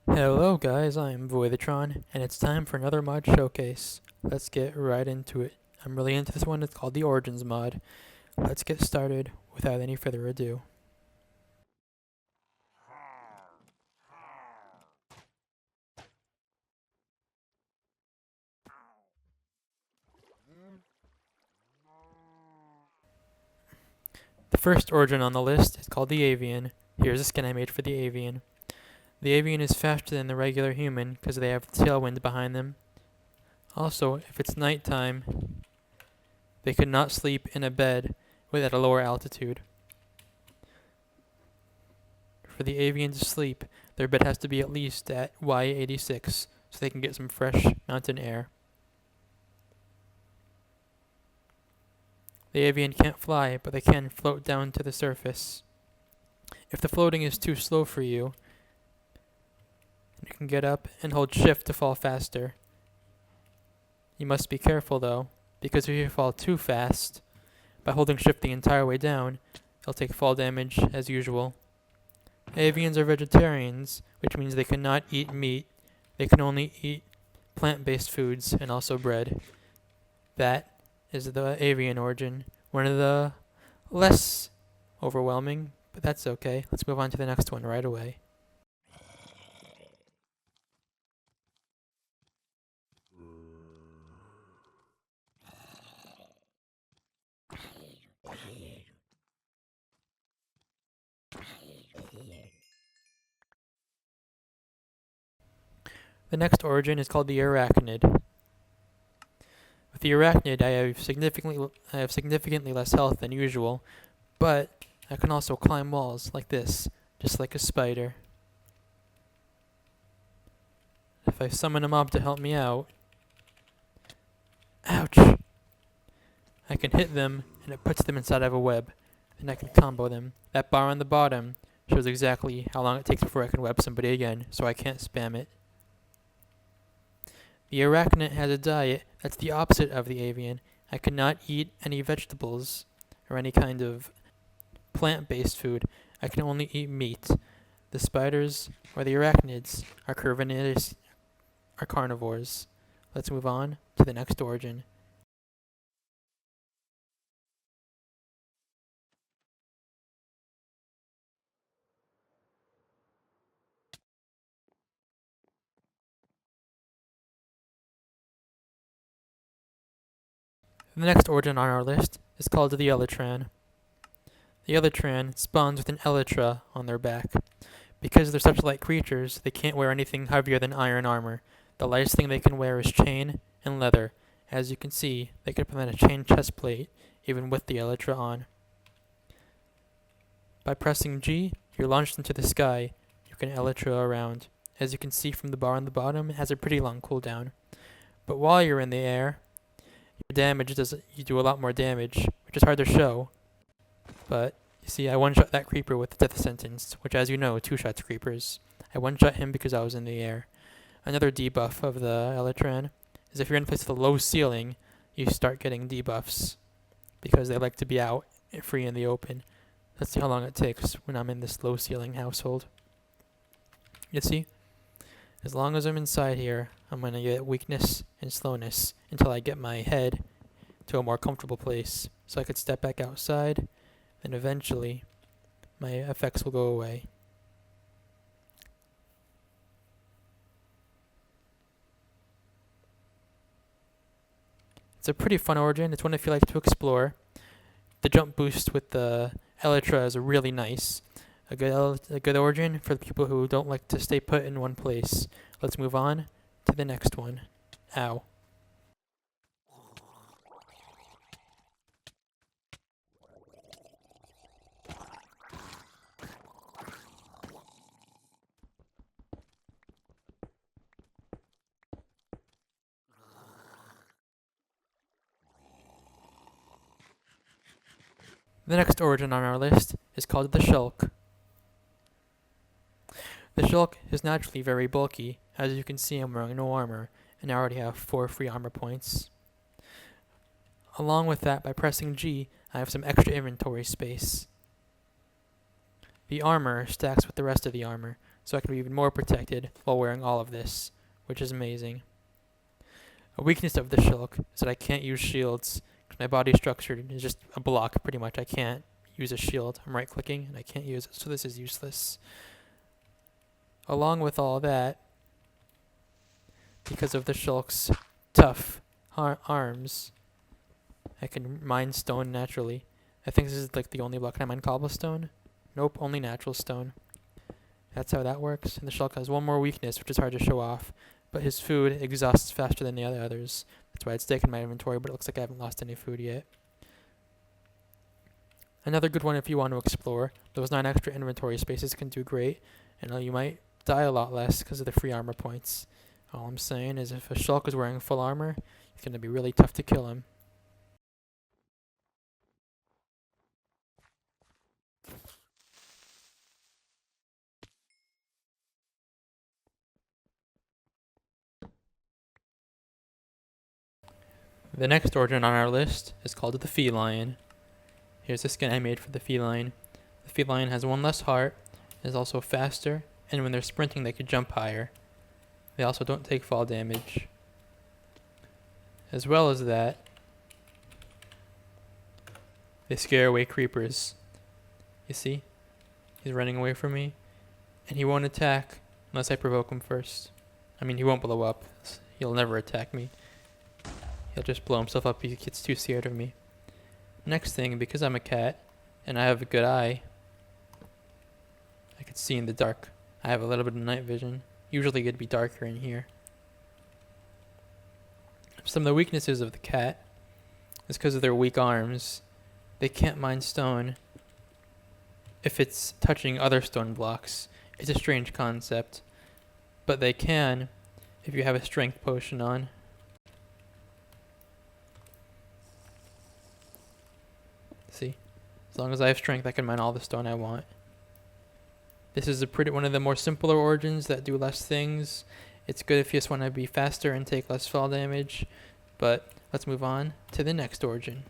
Hello guys, I'm Voidatron, and it's time for another mod showcase. Let's get right into it. I'm really into this one, it's called the Origins mod. Let's get started without any further ado. The first origin on the list is called the Avian. Here's a skin I made for the Avian. The Avian is faster than the regular human because they have the tailwind behind them. Also, if it's nighttime, they could not sleep in a bed at a lower altitude. For the Avian to sleep, their bed has to be at least at Y86 so they can get some fresh mountain air. The Avian can't fly, but they can float down to the surface. If the floating is too slow for you, you can get up and hold shift to fall faster. You must be careful though, because if you fall too fast, by holding shift the entire way down, you'll take fall damage as usual. Avians are vegetarians, which means they cannot eat meat. They can only eat plant-based foods and also bread. That is the Avian origin. One of the less overwhelming, but that's okay. Let's move on to the next one right away. The next origin is called the Arachnid. With the Arachnid, I have significantly less health than usual, but I can also climb walls like this, just like a spider. If I summon a mob to help me out, ouch! I can hit them, and it puts them inside of a web, and I can combo them. That bar on the bottom shows exactly how long it takes before I can web somebody again, so I can't spam it. The Arachnid has a diet that's the opposite of the Avian. I cannot eat any vegetables or any kind of plant-based food. I can only eat meat. The spiders, or the arachnids, are carnivores. Let's move on to the next origin. The next origin on our list is called the Eletran. The Eletran spawns with an elytra on their back. Because they're such light creatures, they can't wear anything heavier than iron armor. The lightest thing they can wear is chain and leather. As you can see, they can put on a chain chest plate, even with the elytra on. By pressing G, you're launched into the sky. You can elytra around. As you can see from the bar on the bottom, it has a pretty long cooldown. But while you're in the air, you do a lot more damage, which is hard to show. But you see, I one-shot that creeper with the death sentence, which, as you know, two-shots creepers. I one-shot him because I was in the air. Another debuff of the Eletran is if you're in a place with a low ceiling, you start getting debuffs because they like to be out free in the open. Let's see how long it takes when I'm in this low ceiling household. You see, as long as I'm inside here, I'm going to get weakness and slowness until I get my head to a more comfortable place so I could step back outside, and eventually my effects will go away. It's a pretty fun origin. It's one if you like to explore. The jump boost with the elytra is really nice. A good origin for the people who don't like to stay put in one place. Let's move on to the next one. Ow. The next origin on our list is called the Shulk. The Shulk is naturally very bulky. As you can see, I'm wearing no armor, and I already have 4 free armor points. Along with that, by pressing G, I have some extra inventory space. The armor stacks with the rest of the armor. so I can be even more protected while wearing all of this, which is amazing. A weakness of the Shulk is that I can't use shields, because my body structure is just a block pretty much. I can't use a shield. I'm right clicking and I can't use it, so this is useless. Along with all that, because of the Shulk's tough arms, I can mine stone naturally. I think this is like the only block. Can I mine cobblestone? Nope, only natural stone. That's how that works. And the Shulk has one more weakness, which is hard to show off, but his food exhausts faster than the others. That's why it's taken my inventory, but it looks like I haven't lost any food yet. Another good one if you want to explore. Those 9 extra inventory spaces can do great, and you might die a lot less because of the free armor points. All I'm saying is if a Shulk is wearing full armor, it's going to be really tough to kill him. The next origin on our list is called the Feline. Here's the skin I made for the Feline. The Feline has one less heart, is also faster, and when they're sprinting they can jump higher. They also don't take fall damage. As well as that, they scare away creepers. You see? He's running away from me, and he won't attack unless I provoke him first. I mean, he won't blow up. He'll never attack me. He'll just blow himself up if he gets too scared of me. Next thing, because I'm a cat, and I have a good eye, I can see in the dark. I have a little bit of night vision. Usually it'd be darker in here. Some of the weaknesses of the cat is because of their weak arms. They can't mine stone if it's touching other stone blocks. It's a strange concept, but they can if you have a strength potion on. See? As long as I have strength, I can mine all the stone I want. This is one of the more simpler origins that do less things. It's good if you just want to be faster and take less fall damage, but let's move on to the next origin.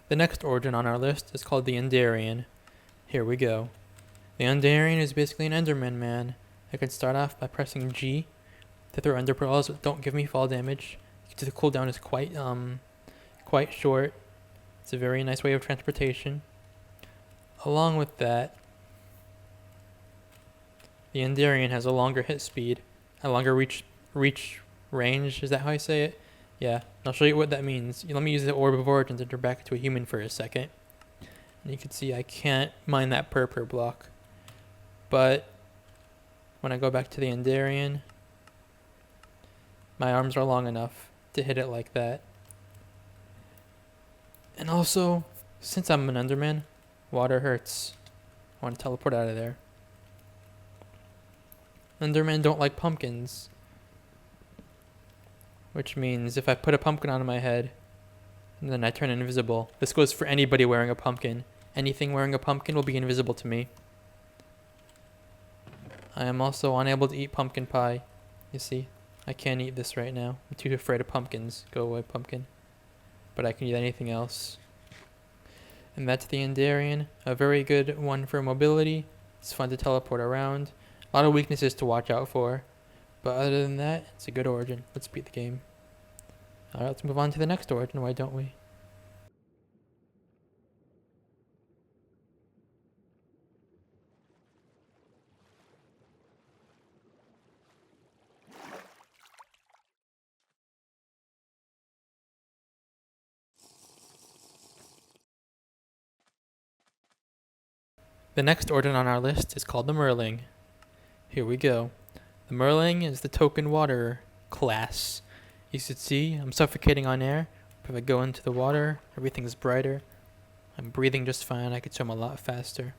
The next origin on our list is called the Endarian. Here we go. The Endarian is basically an Enderman man. I can start off by pressing G to throw ender pearls that don't give me fall damage. The cooldown is quite short. It's a very nice way of transportation. Along with that, the Endarian has a longer hit speed, a longer reach range. Is that how I say it? Yeah, I'll show you what that means. Let me use the Orb of Origin to turn back into a human for a second. And you can see I can't mine that per block. But when I go back to the Endarian, my arms are long enough to hit it like that. And also, since I'm an Enderman, water hurts. I want to teleport out of there. Endermen don't like pumpkins. Which means if I put a pumpkin on my head, and then I turn invisible. This goes for anybody wearing a pumpkin. Anything wearing a pumpkin will be invisible to me. I am also unable to eat pumpkin pie. You see, I can't eat this right now. I'm too afraid of pumpkins. Go away, pumpkin. But I can eat anything else. And that's the Endarian. A very good one for mobility. It's fun to teleport around. A lot of weaknesses to watch out for. But other than that, it's a good origin. Let's beat the game. Alright, let's move on to the next origin, why don't we? The next origin on our list is called the Merling. Here we go. The Merling is the token water class. You should see I'm suffocating on air. If I go into the water, everything's brighter. I'm breathing just fine. I could swim a lot faster.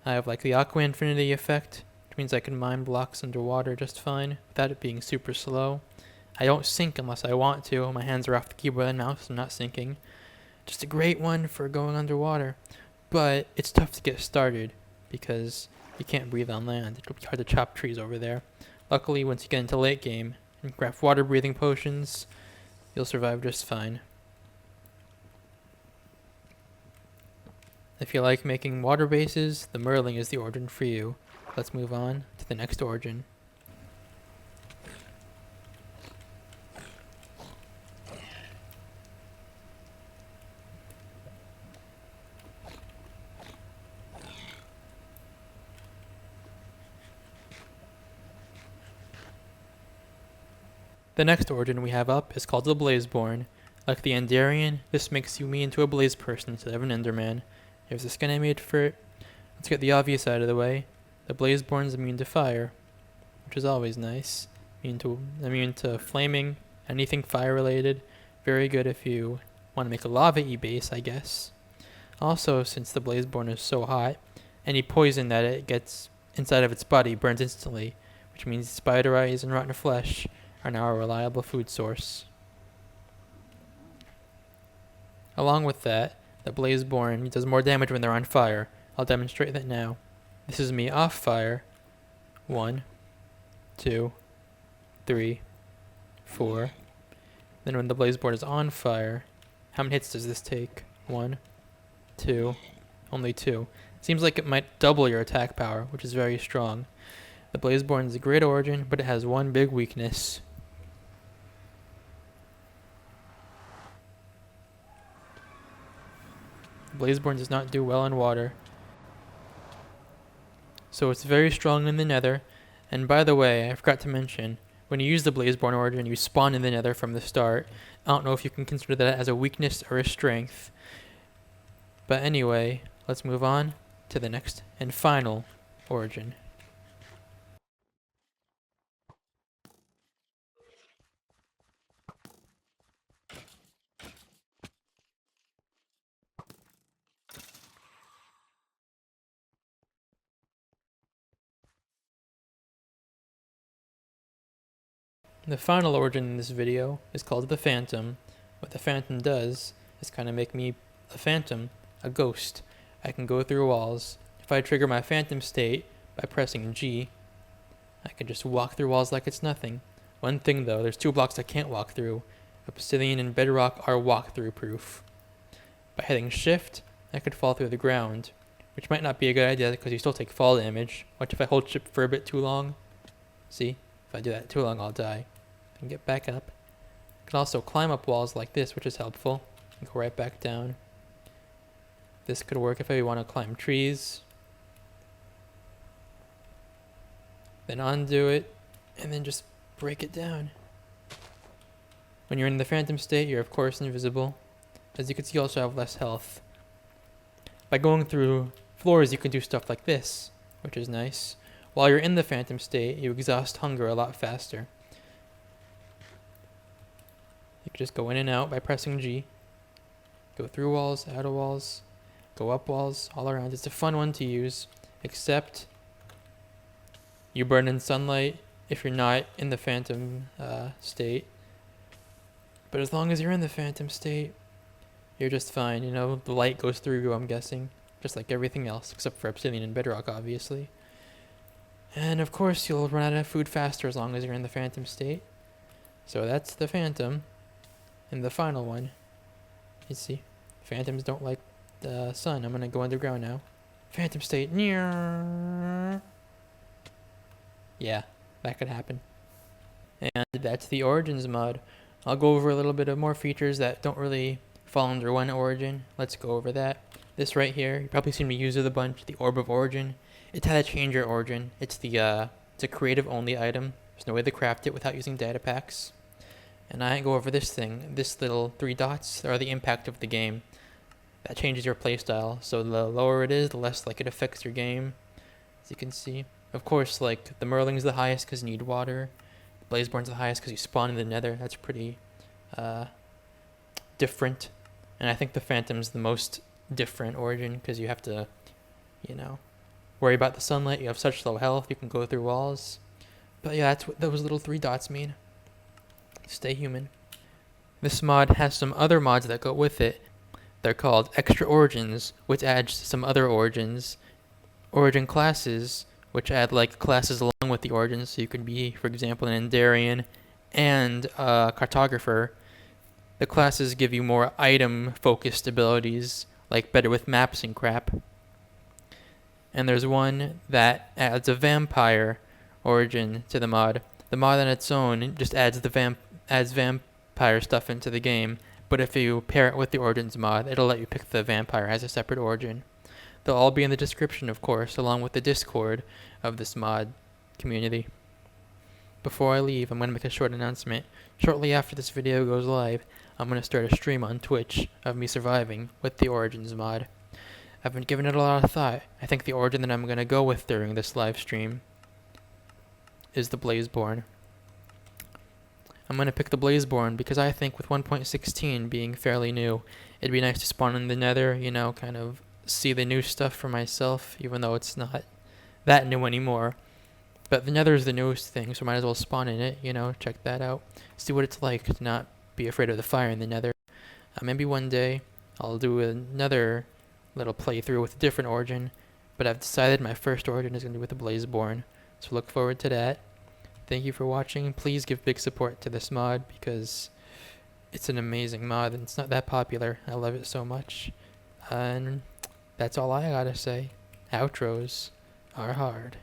I have like the Aqua Infinity effect, which means I can mine blocks underwater just fine without it being super slow. I don't sink unless I want to. My hands are off the keyboard and mouse, so I'm not sinking. Just a great one for going underwater. But it's tough to get started because You can't breathe on land. It'll be hard to chop trees over there. Luckily, once you get into late game and craft water breathing potions, you'll survive just fine. If you like making water bases, the Merling is the origin for you. Let's move on to the next origin. The next origin we have up is called the Blazeborn. Like the Endarian, this makes me into a blaze person instead of an enderman. Here's the skin I made for it. Let's get the obvious out of the way. The Blazeborn's immune to fire, which is always nice. Immune to flaming, anything fire related. Very good if you want to make a lava-y base, I guess. Also, since the Blazeborn is so hot, any poison that it gets inside of its body burns instantly, which means spider eyes and rotten flesh are now a reliable food source. Along with that, the Blazeborn does more damage when they're on fire. I'll demonstrate that now. This is me off fire. 1, 2, 3, 4. Then when the Blazeborn is on fire, how many hits does this take? 1, 2, only 2. Seems like it might double your attack power, which is very strong. The Blazeborn is a great origin, but it has one big weakness. Blazeborn does not do well in water. So it's very strong in the nether. And by the way, I forgot to mention, when you use the Blazeborn origin, you spawn in the nether from the start. I don't know if you can consider that as a weakness or a strength. But anyway, let's move on to the next and final origin. The final origin in this video is called the Phantom. What the Phantom does is kind of make me a phantom, a ghost. I can go through walls. If I trigger my Phantom state by pressing G, I can just walk through walls like it's nothing. One thing though, there's 2 blocks I can't walk through. Obsidian and bedrock are walkthrough proof. By hitting shift, I could fall through the ground, which might not be a good idea because you still take fall damage. What if I hold shift for a bit too long? See, if I do that too long, I'll die. I can get back up. I can also climb up walls like this, which is helpful, and go right back down. This could work if I want to climb trees. Then undo it, and then just break it down. When you're in the Phantom state, you're of course invisible. As you can see, you also have less health. By going through floors, you can do stuff like this, which is nice. While you're in the Phantom state, you exhaust hunger a lot faster. You can just go in and out by pressing G. Go through walls, out of walls, go up walls, all around. It's a fun one to use, except you burn in sunlight if you're not in the Phantom state. But as long as you're in the Phantom state, you're just fine. You know, the light goes through you, I'm guessing. Just like everything else, except for obsidian and bedrock, obviously. And of course, you'll run out of food faster as long as you're in the Phantom state. So that's the Phantom. And the final one, you see, Phantoms don't like the sun. I'm going to go underground now. Phantom state. Yeah, that could happen. And that's the Origins mod. I'll go over a little bit of more features that don't really fall under one origin. Let's go over that. This right here, you probably seen me use it a bunch, the Orb of Origin. It's how to change your origin. It's a creative only item. There's no way to craft it without using data packs. And I go over this thing. This little 3 dots are the impact of the game. That changes your playstyle. So the lower it is, the less like it affects your game. As you can see. Of course, like the Merling's the highest because you need water. The Blazeborn's the highest because you spawn in the nether. That's pretty different. And I think the Phantom's the most different origin because you have to, you know, worry about the sunlight. You have such low health. You can go through walls. But yeah, that's what those little 3 dots mean. Stay human. This mod has some other mods that go with it. They're called Extra Origins, which adds some other origins. origin classes, which add like classes along with the origin, so you could be, for example, an Endarian and a cartographer. The classes give you more item-focused abilities, like better with maps and crap. And there's one that adds a vampire origin to the mod. The mod on its own just adds vampire stuff into the game, but if you pair it with the origins mod, it'll let you pick the vampire as a separate origin. They'll all be in the description, of course, along with the Discord of this mod community. Before I leave, I'm going to make a short announcement. Shortly after this video goes live, I'm going to start a stream on Twitch of me surviving with the Origins mod. I've been giving it a lot of thought. I think the origin that I'm going to go with during this live stream is the Blazeborn. I'm going to pick the Blazeborn because I think with 1.16 being fairly new, it'd be nice to spawn in the Nether, you know, kind of see the new stuff for myself, even though it's not that new anymore. But the Nether is the newest thing, so might as well spawn in it, you know, check that out. See what it's like to not be afraid of the fire in the Nether. Maybe one day I'll do another little playthrough with a different origin, but I've decided my first origin is going to be with the Blazeborn, so look forward to that. Thank you for watching. Please give big support to this mod because it's an amazing mod and it's not that popular. I love it so much. And that's all I gotta say. Outros are hard.